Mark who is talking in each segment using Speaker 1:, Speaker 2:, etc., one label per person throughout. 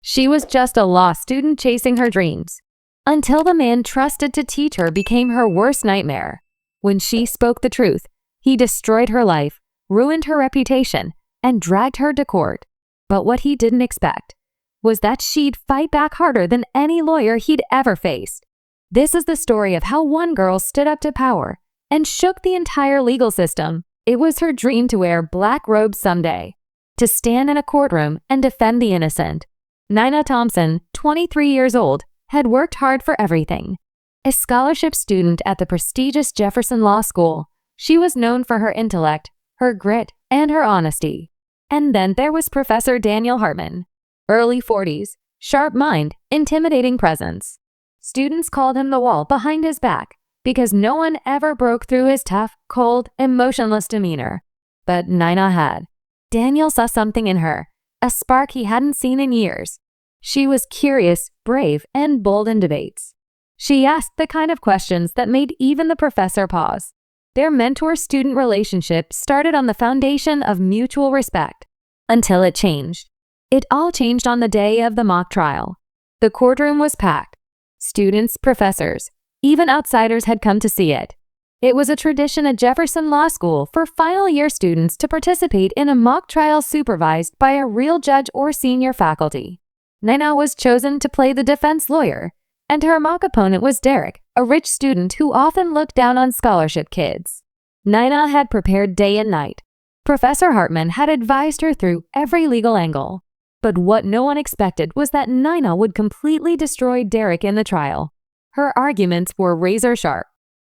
Speaker 1: She was just a law student chasing her dreams. Until the man trusted to teach her became her worst nightmare. When she spoke the truth, he destroyed her life, ruined her reputation, and dragged her to court. But what he didn't expect was that she'd fight back harder than any lawyer he'd ever faced. This is the story of how one girl stood up to power and shook the entire legal system. It was her dream to wear black robes someday, to stand in a courtroom and defend the innocent. Nina Thompson, 23 years old, had worked hard for everything. A scholarship student at the prestigious Jefferson Law School, she was known for her intellect, her grit, and her honesty. And then there was Professor Daniel Hartman. Early 40s, sharp mind, intimidating presence. Students called him the wall behind his back because no one ever broke through his tough, cold, emotionless demeanor. But Nina had. Daniel saw something in her, a spark he hadn't seen in years. She was curious, brave, and bold in debates. She asked the kind of questions that made even the professor pause. Their mentor-student relationship started on the foundation of mutual respect, until it changed. It all changed on the day of the mock trial. The courtroom was packed. Students, professors, even outsiders had come to see it. It was a tradition at Jefferson Law School for final year students to participate in a mock trial supervised by a real judge or senior faculty. Nina was chosen to play the defense lawyer, and her mock opponent was Derek, a rich student who often looked down on scholarship kids. Nina had prepared day and night. Professor Hartman had advised her through every legal angle. But what no one expected was that Nina would completely destroy Derek in the trial. Her arguments were razor sharp.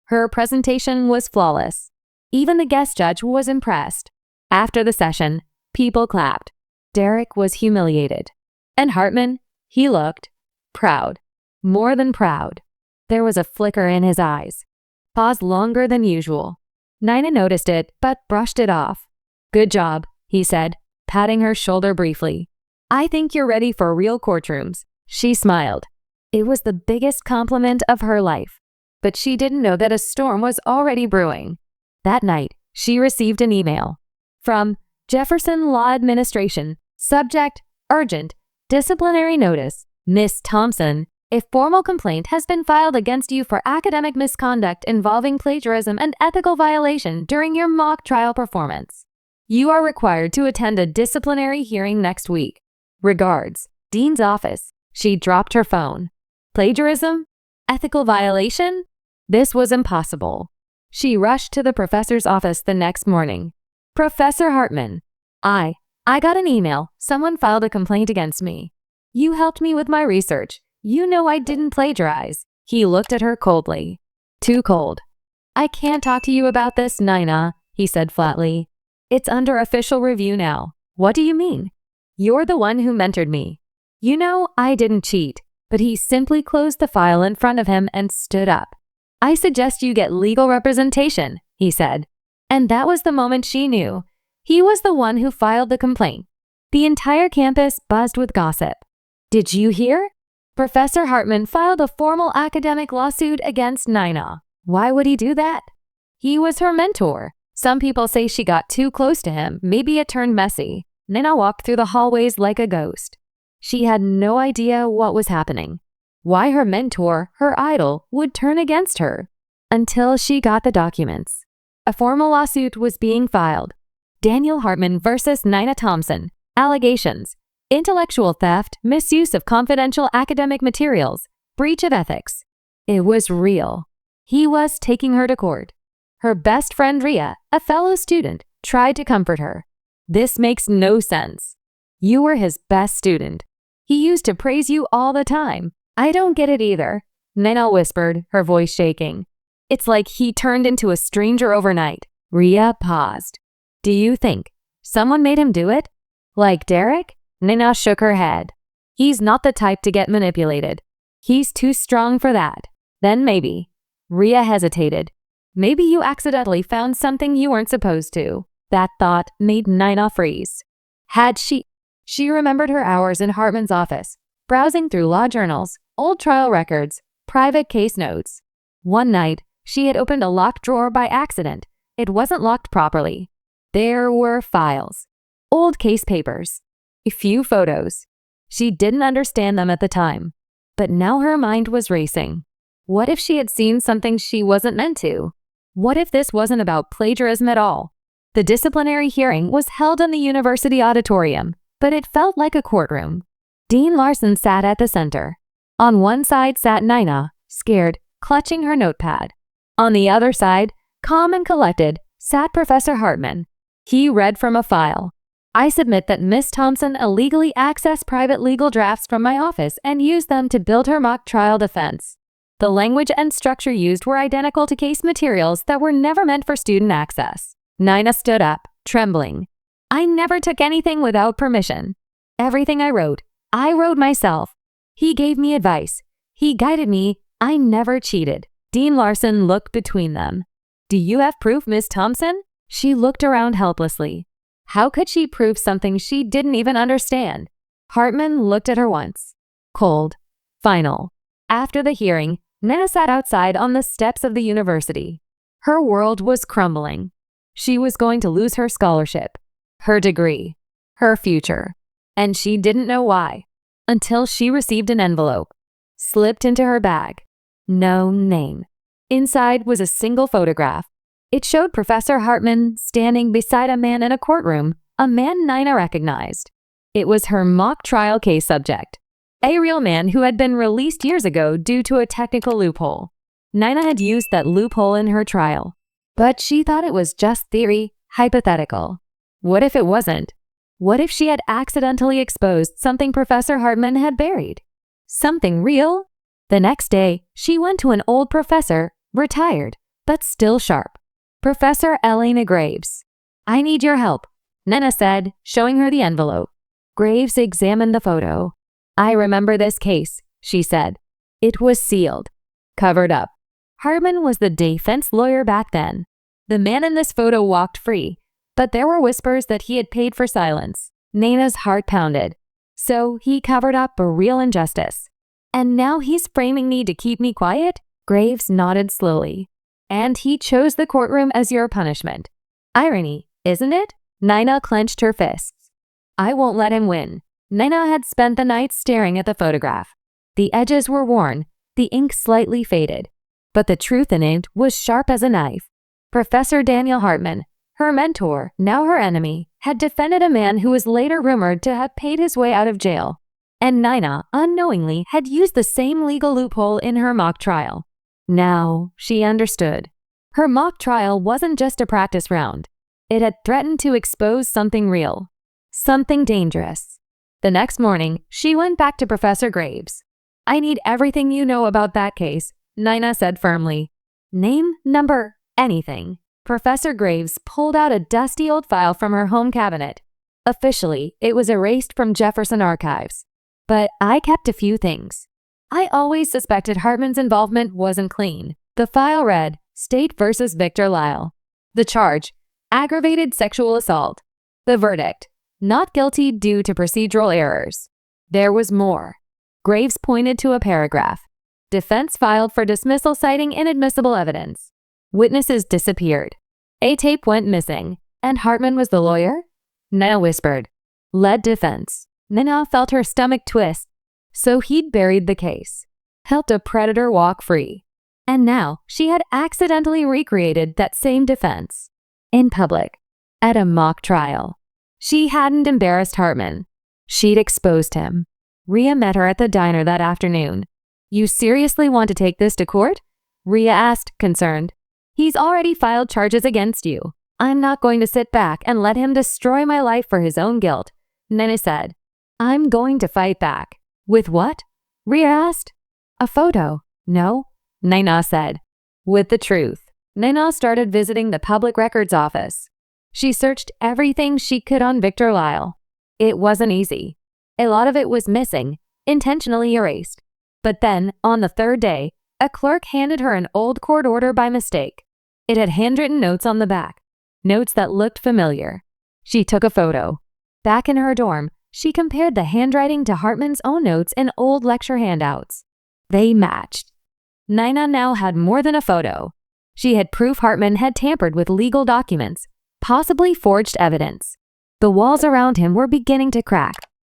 Speaker 1: Her presentation was flawless. Even the guest judge was impressed. After the session, people clapped. Derek was humiliated. And Hartman, he looked proud. More than proud. There was a flicker in his eyes. Paused longer than usual. Nina noticed it, but brushed it off. "Good job," he said, patting her shoulder briefly. "I think you're ready for real courtrooms." She smiled. It was the biggest compliment of her life. But she didn't know that a storm was already brewing. That night, she received an email from Jefferson Law Administration. Subject, urgent, disciplinary notice. Miss Thompson, a formal complaint has been filed against you for academic misconduct involving plagiarism and ethical violation during your mock trial performance. You are required to attend a disciplinary hearing next week. Regards, Dean's office. She dropped her phone. Plagiarism? Ethical violation? This was impossible. She rushed to the professor's office the next morning. "Professor Hartman, I got an email. Someone filed a complaint against me. You helped me with my research. You know I didn't plagiarize." He looked at her coldly. Too cold. "I can't talk to you about this, Nina," he said flatly. "It's under official review now." "What do you mean?" "You're the one who mentored me. You know I didn't cheat." But he simply closed the file in front of him and stood up. "I suggest you get legal representation," he said. And that was the moment she knew. He was the one who filed the complaint. The entire campus buzzed with gossip. "Did you hear? Professor Hartman filed a formal academic lawsuit against Nina." Why would he do that? He was her mentor. Some people say she got too close to him. Maybe it turned messy. Nina walked through the hallways like a ghost. She had no idea what was happening. Why her mentor, her idol, would turn against her. Until she got the documents. A formal lawsuit was being filed. Daniel Hartman versus Nina Thompson. Allegations: intellectual theft, misuse of confidential academic materials, breach of ethics. It was real. He was taking her to court. Her best friend Rhea, a fellow student, tried to comfort her. "This makes no sense. You were his best student. He used to praise you all the time." "I don't get it either," Nina whispered, her voice shaking. "It's like he turned into a stranger overnight." Rhea paused. "Do you think someone made him do it? Like Derek?" Nina shook her head. "He's not the type to get manipulated. He's too strong for that." "Then maybe." Rhea hesitated. "Maybe you accidentally found something you weren't supposed to." That thought made Nina freeze. She remembered her hours in Hartman's office, browsing through law journals, old trial records, private case notes. One night, she had opened a locked drawer by accident. It wasn't locked properly. There were files, old case papers, a few photos. She didn't understand them at the time, but now her mind was racing. What if she had seen something she wasn't meant to? What if this wasn't about plagiarism at all? The disciplinary hearing was held in the university auditorium, but it felt like a courtroom. Dean Larson sat at the center. On one side sat Nina, scared, clutching her notepad. On the other side, calm and collected, sat Professor Hartman. He read from a file. "I submit that Miss Thompson illegally accessed private legal drafts from my office and used them to build her mock trial defense. The language and structure used were identical to case materials that were never meant for student access." Nina stood up, trembling. "I never took anything without permission. Everything I wrote myself. He gave me advice. He guided me. I never cheated." Dean Larson looked between them. "Do you have proof, Miss Thompson?" She looked around helplessly. How could she prove something she didn't even understand? Hartman looked at her once. Cold. Final. After the hearing, Nina sat outside on the steps of the university. Her world was crumbling. She was going to lose her scholarship, her degree, her future. And she didn't know why, until she received an envelope, slipped into her bag. No name. Inside was a single photograph. It showed Professor Hartman standing beside a man in a courtroom, a man Nina recognized. It was her mock trial case subject, a real man who had been released years ago due to a technical loophole. Nina had used that loophole in her trial, but she thought it was just theory, hypothetical. What if it wasn't? What if she had accidentally exposed something Professor Hartman had buried? Something real? The next day, she went to an old professor, retired, but still sharp. Professor Elena Graves. "I need your help," Nina said, showing her the envelope. Graves examined the photo. "I remember this case," she said. "It was sealed, covered up." Hartman was the defense lawyer back then. The man in this photo walked free, but there were whispers that he had paid for silence. Nina's heart pounded. So he covered up a real injustice. "And now he's framing me to keep me quiet?" Graves nodded slowly. "And he chose the courtroom as your punishment. Irony, isn't it?" Nina clenched her fists. "I won't let him win." Nina had spent the night staring at the photograph. The edges were worn, the ink slightly faded, but the truth in it was sharp as a knife. Professor Daniel Hartman, her mentor, now her enemy, had defended a man who was later rumored to have paid his way out of jail. And Nina, unknowingly, had used the same legal loophole in her mock trial. Now, she understood. Her mock trial wasn't just a practice round. It had threatened to expose something real, something dangerous. The next morning, she went back to Professor Graves. "I need everything you know about that case," Nina said firmly. "Name, number, anything." Professor Graves pulled out a dusty old file from her home cabinet. Officially, it was erased from Jefferson Archives. But I kept a few things. I always suspected Hartman's involvement wasn't clean. The file read, State versus Victor Lyle. The charge, aggravated sexual assault. The verdict, not guilty due to procedural errors. There was more. Graves pointed to a paragraph. Defense filed for dismissal citing inadmissible evidence. Witnesses disappeared. A tape went missing. And Hartman was the lawyer? Nina whispered. Led defense. Nina felt her stomach twist. So he'd buried the case, helped a predator walk free. And now she had accidentally recreated that same defense. In public, at a mock trial. She hadn't embarrassed Hartman. She'd exposed him. Rhea met her at the diner that afternoon. "You seriously want to take this to court?" Rhea asked, concerned. "He's already filed charges against you. I'm not going to sit back and let him destroy my life for his own guilt," Nina said. "I'm going to fight back." "With what?" Rhea asked. "A photo." "No," Nina said. "With the truth." Nina started visiting the public records office. She searched everything she could on Victor Lyle. It wasn't easy. A lot of it was missing, intentionally erased. But then, on the third day, a clerk handed her an old court order by mistake. It had handwritten notes on the back, notes that looked familiar. She took a photo. Back in her dorm, she compared the handwriting to Hartman's own notes in old lecture handouts. They matched. Nina now had more than a photo. She had proof Hartman had tampered with legal documents, possibly forged evidence. The walls around him were beginning to crack.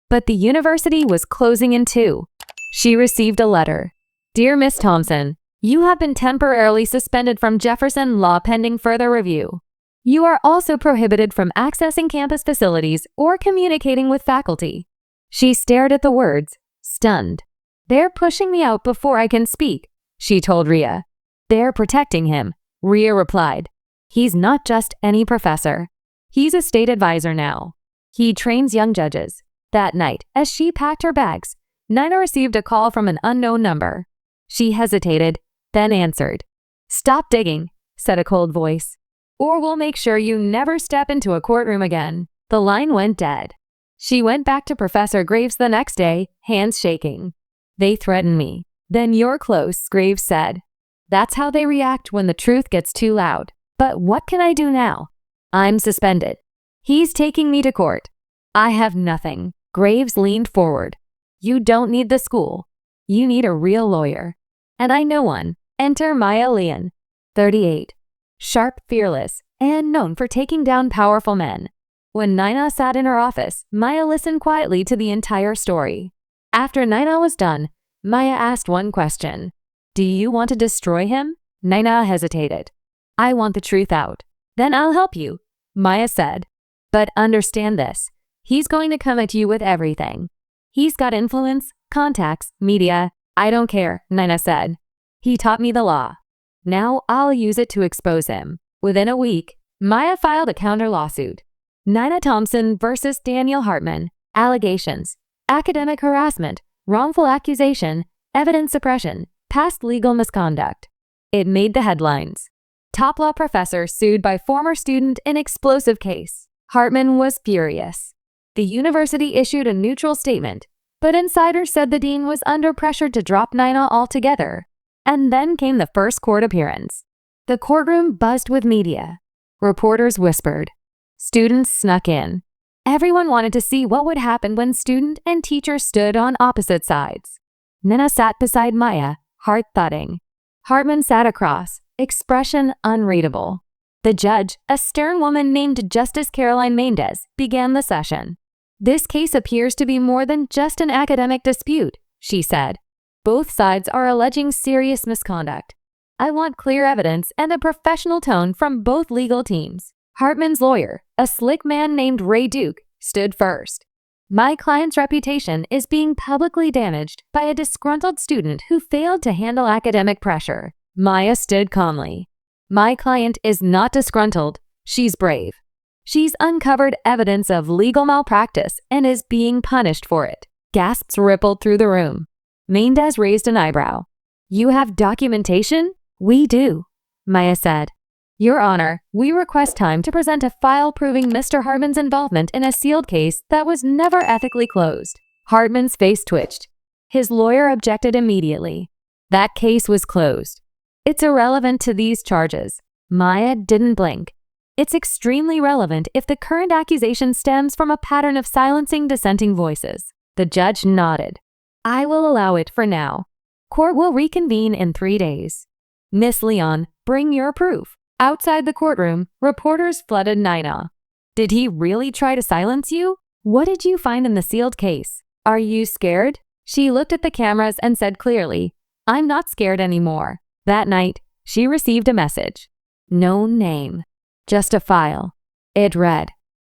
Speaker 1: But the university was closing in too. She received a letter. Dear Miss Thompson, you have been temporarily suspended from Jefferson Law pending further review. You are also prohibited from accessing campus facilities or communicating with faculty. She stared at the words, stunned. They're pushing me out before I can speak, she told Rhea. They're protecting him, Rhea replied. He's not just any professor. He's a state advisor now. He trains young judges. That night, as she packed her bags, Nina received a call from an unknown number. She hesitated, then answered. Stop digging, said a cold voice, or we'll make sure you never step into a courtroom again. The line went dead. She went back to Professor Graves the next day, hands shaking. They threatened me. Then you're close, Graves said. That's how they react when the truth gets too loud. But what can I do now? I'm suspended. He's taking me to court. I have nothing. Graves leaned forward. You don't need the school. You need a real lawyer. And I know one. Enter Maya Leon, 38. Sharp, fearless, and known for taking down powerful men. When Nina sat in her office, Maya listened quietly to the entire story. After Nina was done, Maya asked one question. Do you want to destroy him? Nina hesitated. I want the truth out. Then I'll help you, Maya said. But understand this. He's going to come at you with everything. He's got influence, contacts, media. I don't care, Nina said. He taught me the law. Now I'll use it to expose him. Within a week, Maya filed a counter lawsuit. Nina Thompson versus Daniel Hartman. Allegations. Academic harassment, wrongful accusation, evidence suppression, past legal misconduct. It made the headlines. Top law professor sued by former student in explosive case. Hartman was furious. The university issued a neutral statement, but insiders said the dean was under pressure to drop Nina altogether. And then came the first court appearance. The courtroom buzzed with media. Reporters whispered. Students snuck in. Everyone wanted to see what would happen when student and teacher stood on opposite sides. Nina sat beside Maya, heart thudding. Hartman sat across, expression unreadable. The judge, a stern woman named Justice Caroline Mendez, began the session. This case appears to be more than just an academic dispute, she said. Both sides are alleging serious misconduct. I want clear evidence and a professional tone from both legal teams. Hartman's lawyer, a slick man named Ray Duke, stood first. My client's reputation is being publicly damaged by a disgruntled student who failed to handle academic pressure. Maya stood calmly. My client is not disgruntled. She's brave. She's uncovered evidence of legal malpractice and is being punished for it. Gasps rippled through the room. Mendez raised an eyebrow. You have documentation? We do, Maya said. Your Honor, we request time to present a file proving Mr. Hartman's involvement in a sealed case that was never ethically closed. Hartman's face twitched. His lawyer objected immediately. That case was closed. It's irrelevant to these charges. Maya didn't blink. It's extremely relevant if the current accusation stems from a pattern of silencing dissenting voices. The judge nodded. I will allow it for now. Court will reconvene in 3 days. Miss Leon, bring your proof. Outside the courtroom, reporters flooded Nina. Did he really try to silence you? What did you find in the sealed case? Are you scared? She looked at the cameras and said clearly, I'm not scared anymore. That night, she received a message. No name. Just a file. It read,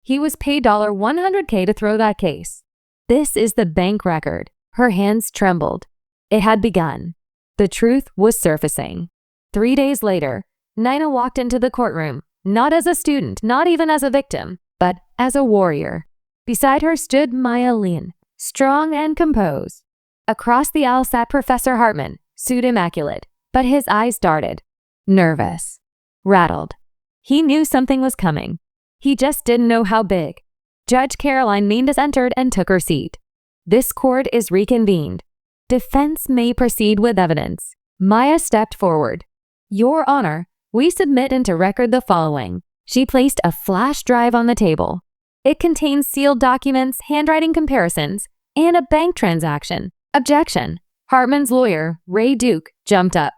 Speaker 1: he was paid $100K to throw that case. This is the bank record. Her hands trembled. It had begun. The truth was surfacing. 3 days later, Nina walked into the courtroom, not as a student, not even as a victim, but as a warrior. Beside her stood Maya Leon, strong and composed. Across the aisle sat Professor Hartman, suit immaculate, but his eyes darted. Nervous. Rattled. He knew something was coming. He just didn't know how big. Judge Caroline Mendez entered and took her seat. This court is reconvened. Defense may proceed with evidence. Maya stepped forward. Your Honor, we submit into record the following. She placed a flash drive on the table. It contains sealed documents, handwriting comparisons, and a bank transaction. Objection. Hartman's lawyer, Ray Duke, jumped up.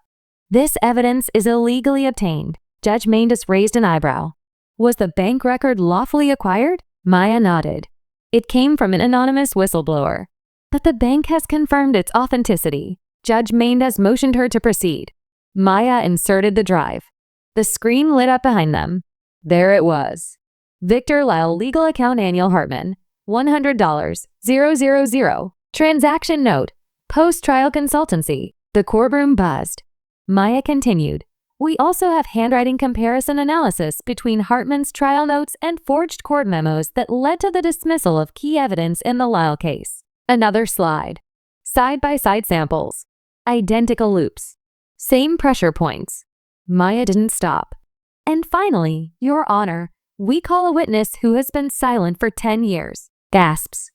Speaker 1: This evidence is illegally obtained. Judge Mendez raised an eyebrow. Was the bank record lawfully acquired? Maya nodded. It came from an anonymous whistleblower. But the bank has confirmed its authenticity. Judge Mendez motioned her to proceed. Maya inserted the drive. The screen lit up behind them. There it was. Victor Lyle Legal Account Annual Hartman. $100. 000. Transaction note. Post-trial consultancy. The courtroom buzzed. Maya continued. We also have handwriting comparison analysis between Hartman's trial notes and forged court memos that led to the dismissal of key evidence in the Lyle case. Another slide. Side-by-side samples. Identical loops. Same pressure points. Maya didn't stop. And finally, Your Honor, we call a witness who has been silent for 10 years. Gasps.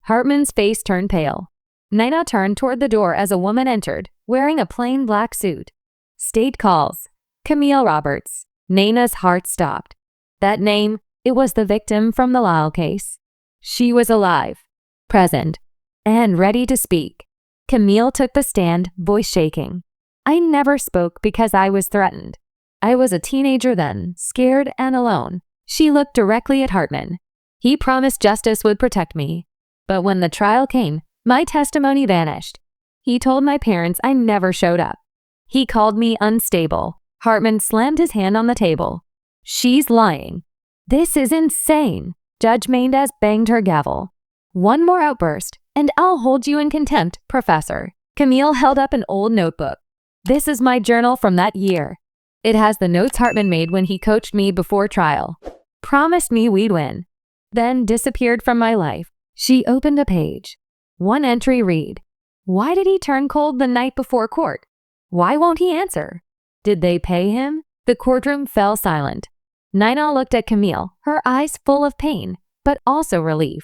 Speaker 1: Hartman's face turned pale. Nina turned toward the door as a woman entered, wearing a plain black suit. State calls. Camille Roberts. Nina's heart stopped. That name, it was the victim from the Lyle case. She was alive, present, and ready to speak. Camille took the stand, voice shaking. I never spoke because I was threatened. I was a teenager then, scared and alone. She looked directly at Hartman. He promised justice would protect me. But when the trial came, my testimony vanished. He told my parents I never showed up. He called me unstable. Hartman slammed his hand on the table. She's lying. This is insane. Judge Mendez banged her gavel. One more outburst, and I'll hold you in contempt, Professor. Camille held up an old notebook. This is my journal from that year. It has the notes Hartman made when he coached me before trial. Promised me we'd win. Then disappeared from my life. She opened a page. One entry read, Why did he turn cold the night before court? Why won't he answer? Did they pay him? The courtroom fell silent. Nina looked at Camille, her eyes full of pain, but also relief.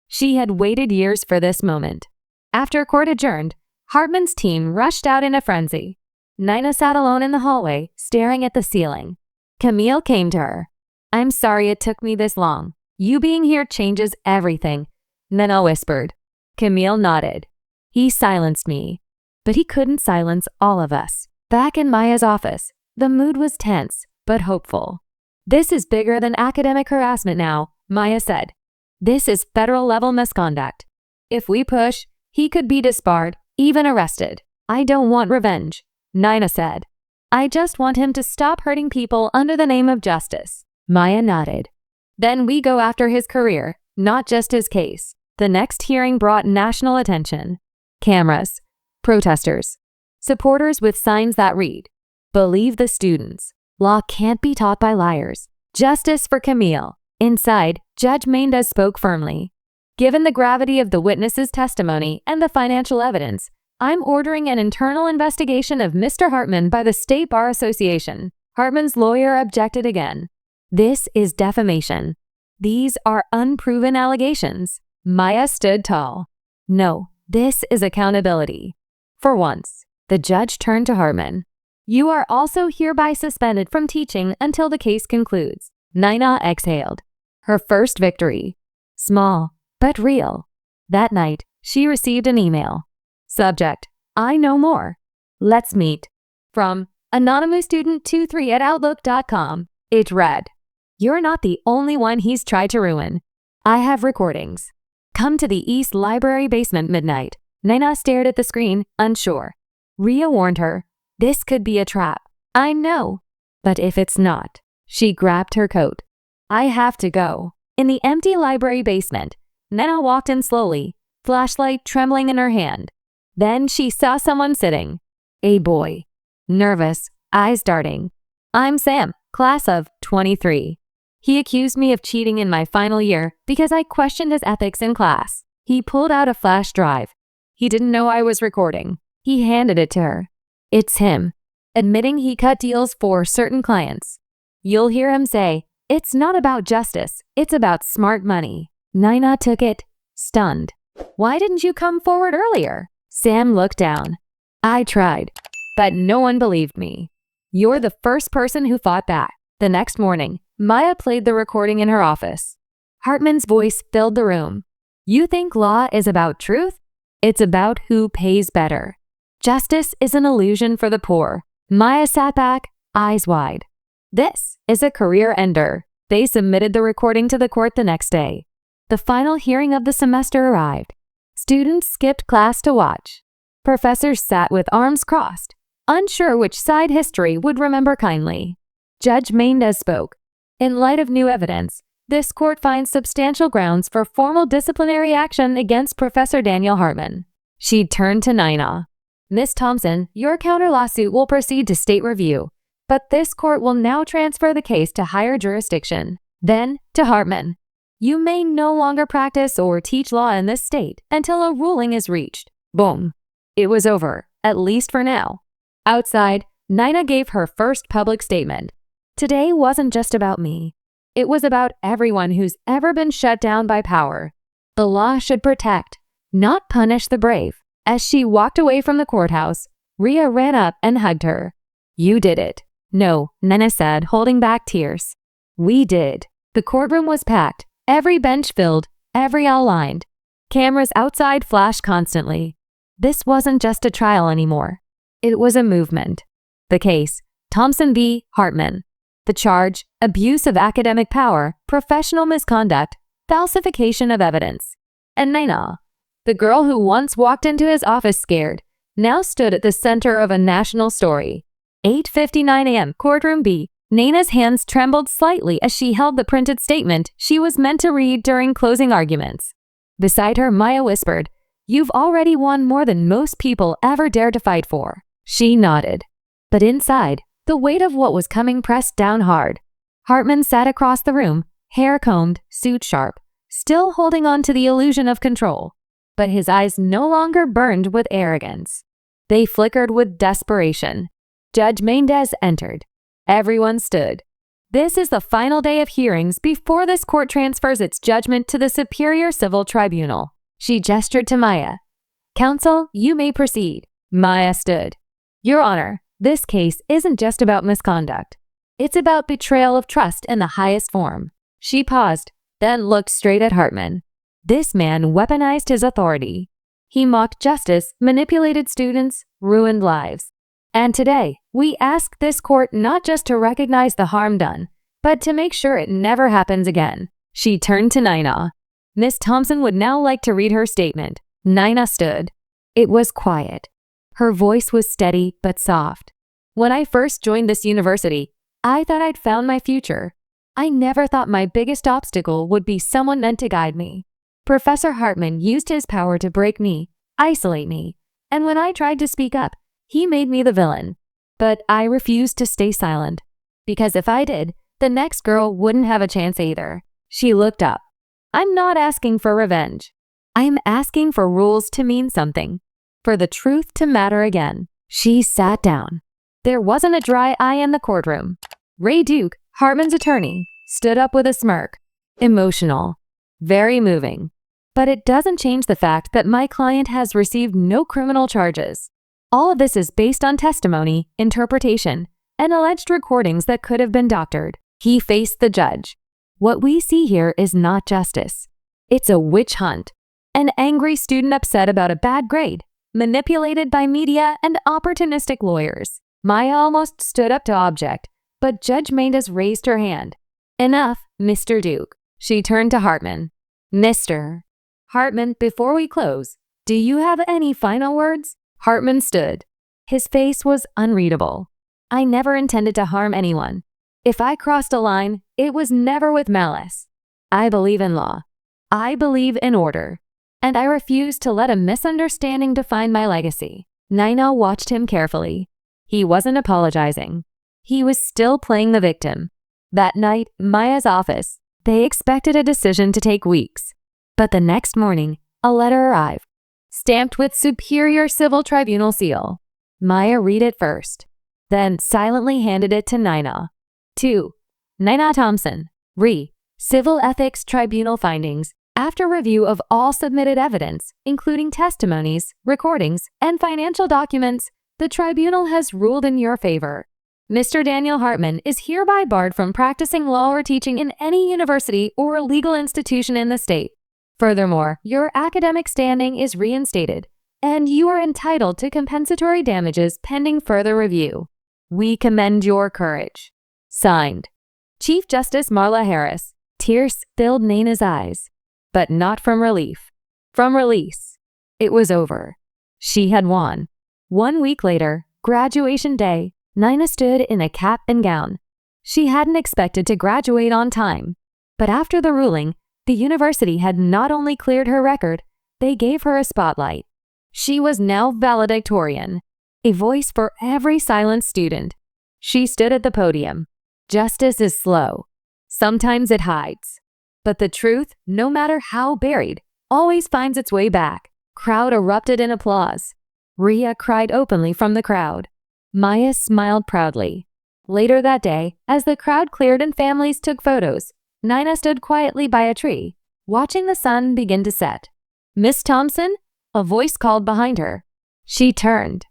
Speaker 1: She had waited years for this moment. After court adjourned, Hartman's team rushed out in a frenzy. Nina sat alone in the hallway, staring at the ceiling. Camille came to her. I'm sorry it took me this long. You being here changes everything. Nina whispered. Camille nodded. He silenced me. But he couldn't silence all of us. Back in Maya's office, the mood was tense, but hopeful. This is bigger than academic harassment now, Maya said. This is federal-level misconduct. If we push, he could be disbarred, even arrested. I don't want revenge, Nina said. I just want him to stop hurting people under the name of justice. Maya nodded. Then we go after his career, not just his case. The next hearing brought national attention. Cameras. Protesters. Supporters with signs that read, Believe the students. Law can't be taught by liars. Justice for Camille. Inside, Judge Mendez spoke firmly. Given the gravity of the witness's testimony and the financial evidence, I'm ordering an internal investigation of Mr. Hartman by the State Bar Association. Hartman's lawyer objected again. This is defamation. These are unproven allegations. Maya stood tall. No, this is accountability. For once, the judge turned to Hartman. You are also hereby suspended from teaching until the case concludes. Nina exhaled. Her first victory. Small, but real. That night, she received an email. Subject, I know more. Let's meet. From Anonymous Student 23@outlook.com. It read, You're not the only one he's tried to ruin. I have recordings. Come to the East Library basement midnight. Nina stared at the screen, unsure. Ria warned her, this could be a trap. I know. But if it's not, she grabbed her coat. I have to go. In the empty library basement, Nina walked in slowly, flashlight trembling in her hand. Then she saw someone sitting. A boy. Nervous, eyes darting. I'm Sam, class of 23. He accused me of cheating in my final year because I questioned his ethics in class. He pulled out a flash drive. He didn't know I was recording. He handed it to her. It's him, admitting he cut deals for certain clients. You'll hear him say, it's not about justice, it's about smart money. Nina took it, stunned. Why didn't you come forward earlier? Sam looked down. I tried, but no one believed me. You're the first person who fought back. The next morning, Maya played the recording in her office. Hartman's voice filled the room. You think law is about truth? It's about who pays better. Justice is an illusion for the poor. Maya sat back, eyes wide. This is a career ender. They submitted the recording to the court the next day. The final hearing of the semester arrived. Students skipped class to watch. Professors sat with arms crossed, unsure which side history would remember kindly. Judge Mendez spoke. In light of new evidence, this court finds substantial grounds for formal disciplinary action against Professor Daniel Hartman. She turned to Nina. Miss Thompson, your counter lawsuit will proceed to state review, but this court will now transfer the case to higher jurisdiction. Then, to Hartman. You may no longer practice or teach law in this state until a ruling is reached. Boom. It was over, at least for now. Outside, Nina gave her first public statement. Today wasn't just about me. It was about everyone who's ever been shut down by power. The law should protect, not punish the brave. As she walked away from the courthouse, Rhea ran up and hugged her. You did it. No, Nina said, holding back tears. We did. The courtroom was packed, every bench filled, every aisle lined. Cameras outside flashed constantly. This wasn't just a trial anymore. It was a movement. The case, Thompson v. Hartman. The charge, abuse of academic power, professional misconduct, falsification of evidence. And Nina, the girl who once walked into his office scared, now stood at the center of a national story. 8:59 a.m. Courtroom B. Nina's hands trembled slightly as she held the printed statement she was meant to read during closing arguments. Beside her, Maya whispered, "You've already won more than most people ever dared to fight for." She nodded. But inside, the weight of what was coming pressed down hard. Hartman sat across the room, hair combed, suit sharp, still holding on to the illusion of control. But his eyes no longer burned with arrogance. They flickered with desperation. Judge Mendez entered. Everyone stood. This is the final day of hearings before this court transfers its judgment to the Superior Civil Tribunal. She gestured to Maya. Counsel, you may proceed. Maya stood. Your Honor, this case isn't just about misconduct. It's about betrayal of trust in the highest form. She paused, then looked straight at Hartman. This man weaponized his authority. He mocked justice, manipulated students, ruined lives. And today, we ask this court not just to recognize the harm done, but to make sure it never happens again. She turned to Nina. Miss Thompson would now like to read her statement. Nina stood. It was quiet. Her voice was steady but soft. When I first joined this university, I thought I'd found my future. I never thought my biggest obstacle would be someone meant to guide me. Professor Hartman used his power to break me, isolate me, and when I tried to speak up, he made me the villain. But I refused to stay silent, because if I did, the next girl wouldn't have a chance either. She looked up. I'm not asking for revenge. I'm asking for rules to mean something, for the truth to matter again. She sat down. There wasn't a dry eye in the courtroom. Ray Duke, Hartman's attorney, stood up with a smirk. Emotional. Very moving. But it doesn't change the fact that my client has received no criminal charges. All of this is based on testimony, interpretation, and alleged recordings that could have been doctored. He faced the judge. What we see here is not justice. It's a witch hunt. An angry student upset about a bad grade, manipulated by media and opportunistic lawyers. Maya almost stood up to object, but Judge Mendez raised her hand. Enough, Mr. Duke. She turned to Hartman. Mr. Hartman, before we close, do you have any final words? Hartman stood. His face was unreadable. I never intended to harm anyone. If I crossed a line, it was never with malice. I believe in law. I believe in order. And I refuse to let a misunderstanding define my legacy. Nina watched him carefully. He wasn't apologizing. He was still playing the victim. That night, Maya's office. They expected a decision to take weeks. But the next morning, a letter arrived, stamped with Superior Civil Tribunal seal. Maya read it first, then silently handed it to Nina. 2. Nina Thompson, Re. Civil Ethics Tribunal findings. After review of all submitted evidence, including testimonies, recordings, and financial documents, the tribunal has ruled in your favor. Mr. Daniel Hartman is hereby barred from practicing law or teaching in any university or legal institution in the state. Furthermore, your academic standing is reinstated, and you are entitled to compensatory damages pending further review. We commend your courage. Signed, Chief Justice Marla Harris. Tears filled Nina's eyes. but not from relief. From release. It was over. She had won. 1 week later, graduation day, Nina stood in a cap and gown. She hadn't expected to graduate on time. But after the ruling, the university had not only cleared her record, they gave her a spotlight. She was now valedictorian, a voice for every silent student. She stood at the podium. Justice is slow. Sometimes it hides. But the truth, no matter how buried, always finds its way back. Crowd erupted in applause. Ria cried openly from the crowd. Maya smiled proudly. Later that day, as the crowd cleared and families took photos, Nina stood quietly by a tree, watching the sun begin to set. "Miss Thompson?" A voice called behind her. She turned.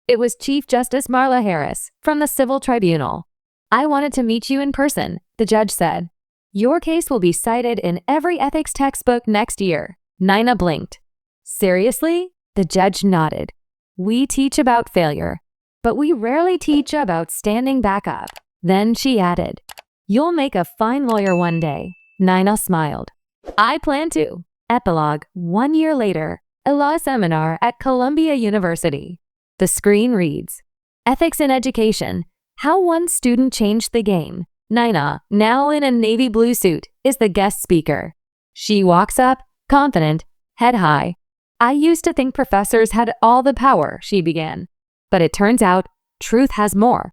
Speaker 1: It was Chief Justice Marla Harris from the Civil Tribunal. "I wanted to meet you in person," the judge said. "Your case will be cited in every ethics textbook next year." Nina blinked. "Seriously?" The judge nodded. "We teach about failure, but we rarely teach about standing back up." Then she added, "You'll make a fine lawyer one day." Nina smiled. "I plan to." Epilogue. 1 year later, a law seminar at Columbia University. The screen reads, "Ethics in Education, How One Student Changed the Game." Nina, now in a navy blue suit, is the guest speaker. She walks up, confident, head high. "I used to think professors had all the power," she began. "But it turns out, truth has more."